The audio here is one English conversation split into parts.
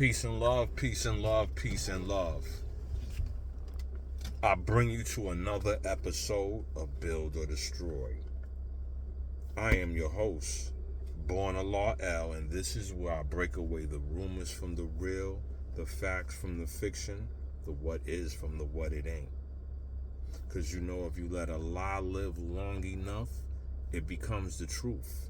Peace and love, peace and love, peace and love. I bring you to another episode of Build or Destroy. I am your host, Born a Law L, and this is where I break away the rumors from the real, the facts from the fiction, the what is from the what it ain't. Because you know, if you let a lie live long enough, it becomes the truth.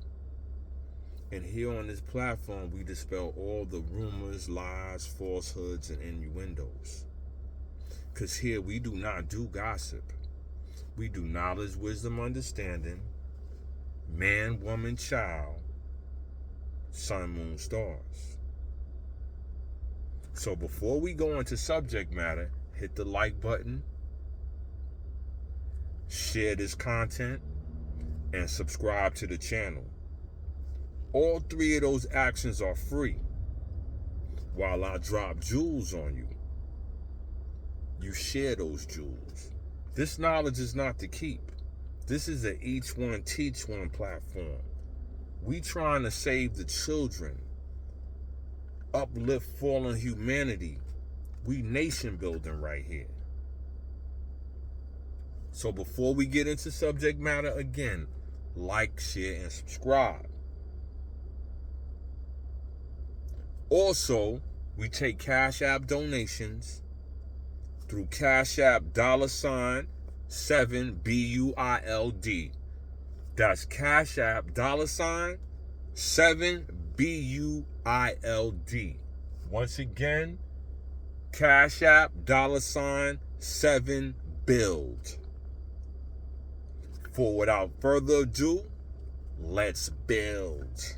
And here on this platform, we dispel all the rumors, lies, falsehoods, and innuendos. Because here we do not do gossip. We do knowledge, wisdom, understanding, man, woman, child, sun, moon, stars. So before we go into subject matter, hit the like button, share this content, and subscribe to the channel. All three of those actions are free. While I drop jewels on you, you share those jewels. This knowledge is not to keep. This is a each one teach one platform. We trying to save the children, uplift fallen humanity. We nation building right here. So before we get into subject matter again, like, share, and subscribe. Also, we take Cash App donations through Cash App $7 BUILD. That's Cash App $7 BUILD. Once again, Cash App $7 build. For without further ado, let's build.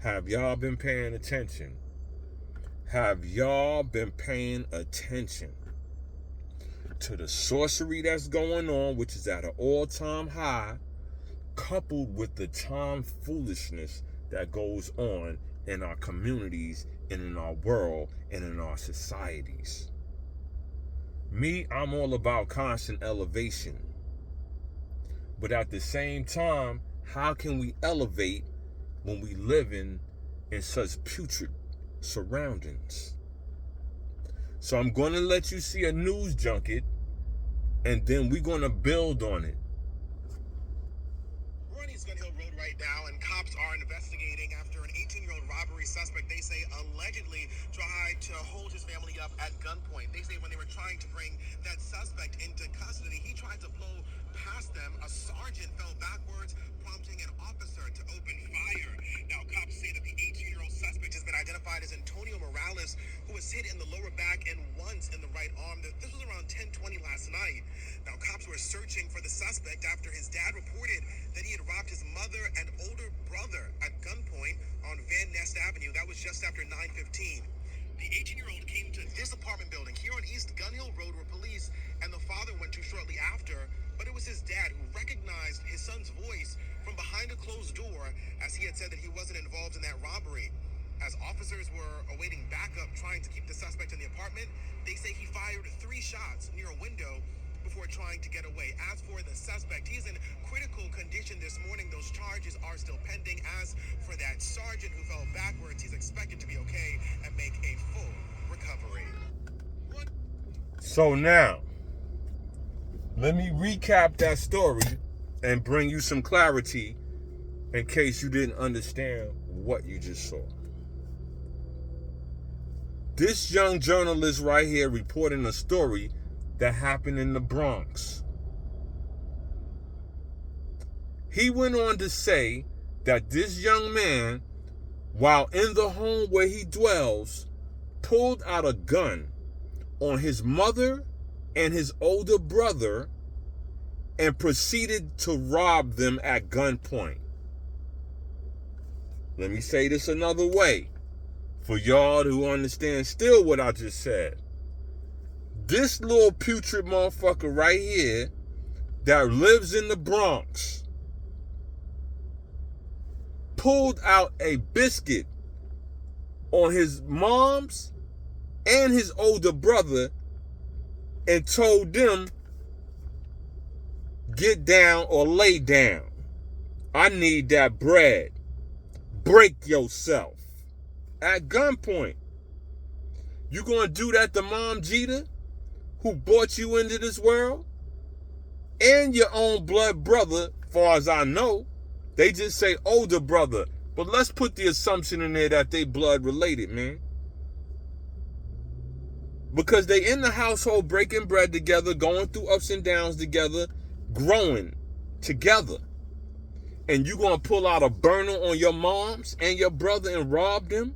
Have y'all been paying attention? Have y'all been paying attention to the sorcery that's going on, which is at an all-time high, coupled with the tomfoolishness that goes on in our communities and in our world and in our societies? Me, I'm all about constant elevation. But at the same time, how can we elevate when we living in such putrid surroundings? So I'm going to let you see a news junket, and then we're going to build on it. We're on East Gun Hill Road right now, and cops are investigating after an 18-year-old robbery suspect, they say, allegedly tried to hold his family up at gunpoint. They say when they were trying to bring that suspect into custody, he tried to blow past them. A sergeant fell backwards, prompting an officer to open fire. Now, cops say that the 18-year-old suspect has been identified as Antonio Morales, who was hit in the lower back and once in the right arm. This was around 10:20 last night. Now, cops were searching for the suspect after his dad reported that he had robbed his mother and older brother at gunpoint on Van Nest Avenue. That was just after 9:15. The 18-year-old came to this apartment building here on East Gun Hill Road where police and the father went to shortly after, but it was his dad who recognized his son's voice from behind a closed door, as he had said that he wasn't involved in that robbery. As officers were awaiting backup trying to keep the suspect in the apartment, they say he fired 3 shots near a window before trying to get away. As for the suspect, he's in critical condition this morning. Those charges are still pending. As for that sergeant who fell backwards, he's expected to be okay and make a full recovery. So now, let me recap that story and bring you some clarity in case you didn't understand what you just saw. This young journalist right here reporting a story that happened in the Bronx. He went on to say that this young man, while in the home where he dwells, pulled out a gun on his mother and his older brother and proceeded to rob them at gunpoint. Let me say this another way for y'all who understand still what I just said. This little putrid motherfucker right here that lives in the Bronx pulled out a biscuit on his mom's and his older brother and told them, get down or lay down. I need that bread. Break yourself. at gunpoint. You gonna do that to Mom Jeter, who brought you into this world? And your own blood brother, far as I know. They just say older brother. But let's put the assumption in there that they blood related, man. Because they in the household breaking bread together, going through ups and downs together, growing together. And you gonna pull out a burner on your moms and your brother and rob them?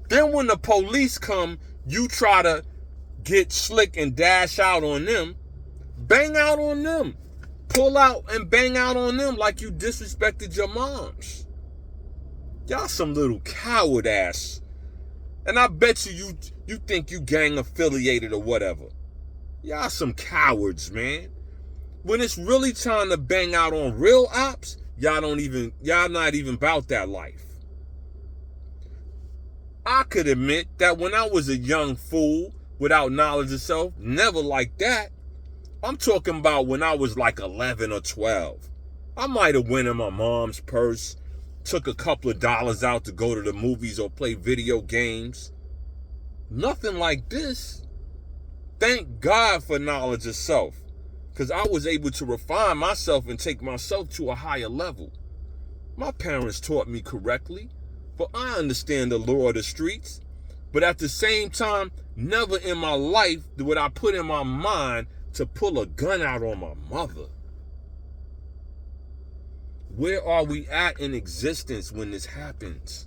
Then when the police come, you try to get slick and dash out on them. Bang out on them. Pull out and bang out on them like you disrespected your moms. Y'all some little coward ass. And I bet you think you gang affiliated or whatever. Y'all some cowards, man. When it's really time to bang out on real ops, y'all not even about that life. I could admit that when I was a young fool without knowledge of self, never like that. I'm talking about when I was like 11 or 12. I might have went in my mom's purse, took a couple of dollars out to go to the movies or play video games. Nothing like this. Thank God for knowledge of self, because I was able to refine myself and take myself to a higher level. My parents taught me correctly, but I understand the law of the streets. But at the same time, never in my life would I put in my mind to pull a gun out on my mother. Where are we at in existence when this happens?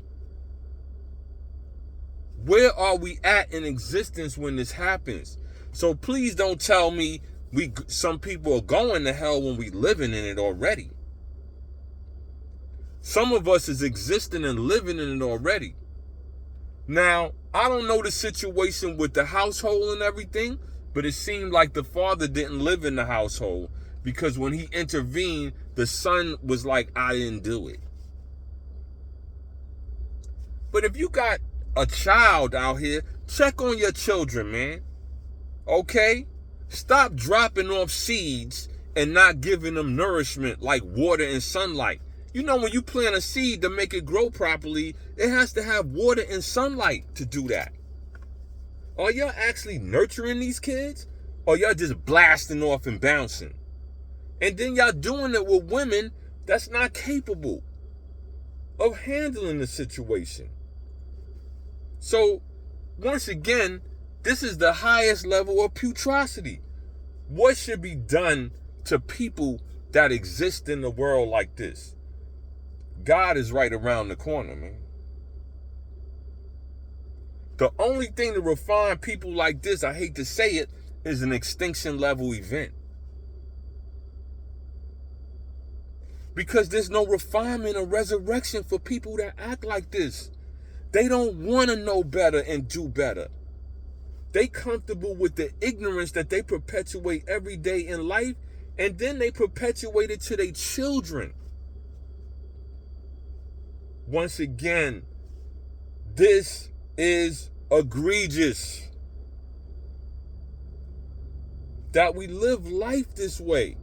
Where are we at in existence when this happens? So please don't tell me some people are going to hell when we living in it already. Some of us is existing and living in it already. Now, I don't know the situation with the household and everything, but it seemed like the father didn't live in the household, because when he intervened, the son was like, I didn't do it. But if you got a child out here, check on your children, man. Okay? Stop dropping off seeds and not giving them nourishment like water and sunlight. You know, when you plant a seed to make it grow properly, it has to have water and sunlight to do that. Are y'all actually nurturing these kids? Or y'all just blasting off and bouncing? And then y'all doing it with women that's not capable of handling the situation. So, once again, this is the highest level of putrosity. What should be done to people that exist in the world like this? God is right around the corner, man. The only thing to refine people like this, I hate to say it, is an extinction level event. Because there's no refinement or resurrection for people that act like this. They don't want to know better and do better. They comfortable with the ignorance that they perpetuate every day in life, and then they perpetuate it to their children. Once again, this is egregious that we live life this way.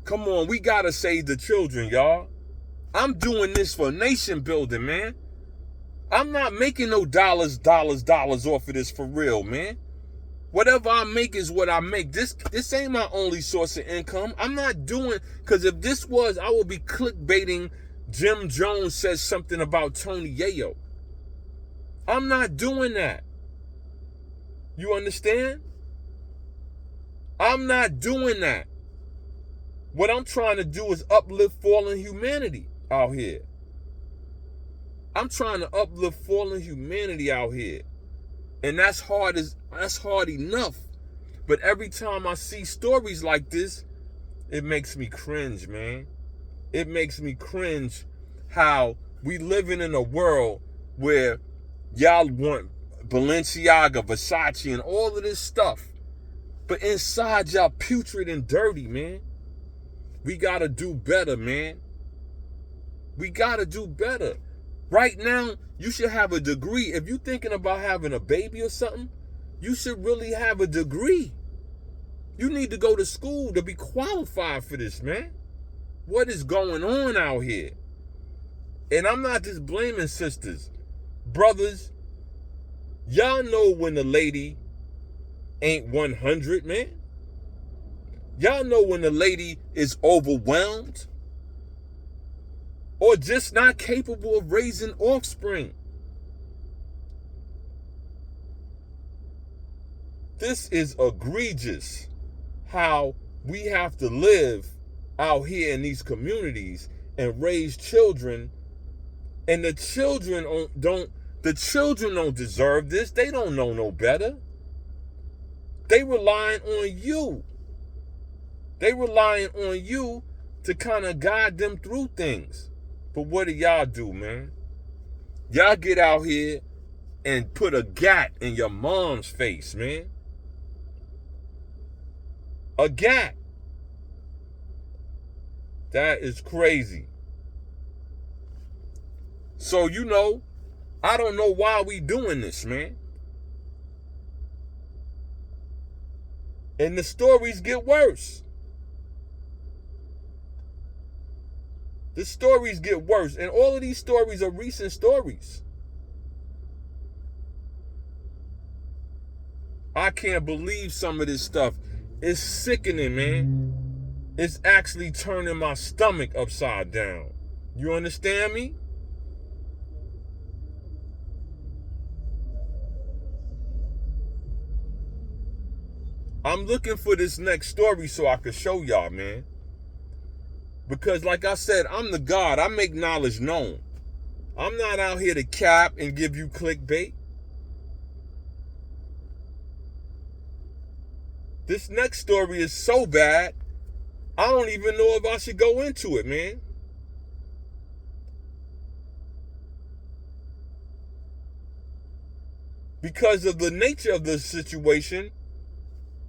Come on, we gotta save the children, y'all. I'm doing this for nation building, man. I'm not making no dollars off of this for real, man. Whatever I make is what I make. This ain't my only source of income. I'm not doing, because if this was, I would be clickbaiting Jim Jones says something about Tony Yayo. I'm not doing that. You understand? I'm not doing that. What I'm trying to do is uplift fallen humanity out here. I'm trying to uplift fallen humanity out here. And that's hard enough. But every time I see stories like this, it makes me cringe, man. It makes me cringe how we living in a world where y'all want Balenciaga, Versace, and all of this stuff. But inside y'all putrid and dirty, man. We gotta do better, man. We gotta do better. Right now, you should have a degree. If you're thinking about having a baby or something, you should really have a degree. You need to go to school to be qualified for this, man. What is going on out here? And I'm not just blaming sisters. Brothers, y'all know when the lady ain't 100, man. Y'all know when the lady is overwhelmed or just not capable of raising offspring. This is egregious how we have to live out here in these communities and raise children, and the children don't deserve this. They don't know no better. They relying on you. They relying on you to kind of guide them through things. But what do y'all do, man? Y'all get out here and put a gat in your mom's face, man. A gat. That is crazy. So, I don't know why we doing this, man. And the stories get worse. The stories get worse. And all of these stories are recent stories. I can't believe some of this stuff. It's sickening, man. It's actually turning my stomach upside down. You understand me? I'm looking for this next story so I can show y'all, man. Because like I said, I'm the God. I make knowledge known. I'm not out here to cap and give you clickbait. This next story is so bad, I don't even know if I should go into it, man. Because of the nature of the situation,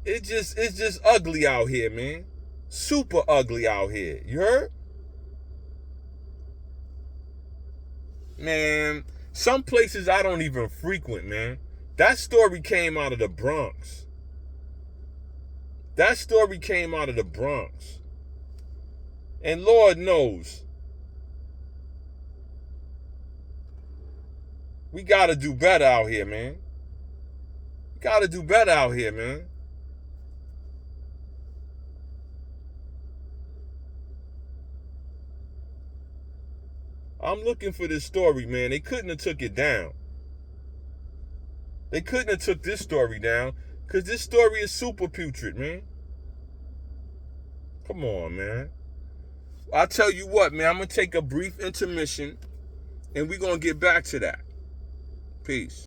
it's just ugly out here, man. Super ugly out here. You heard? Man, some places I don't even frequent, man. That story came out of the Bronx. That story came out of the Bronx. And Lord knows, we got to do better out here, man. We got to do better out here, man. I'm looking for this story, man. They couldn't have took it down. They couldn't have took this story down because this story is super putrid, man. Come on, man. I'll tell you what, man. I'm going to take a brief intermission and we're going to get back to that. Peace.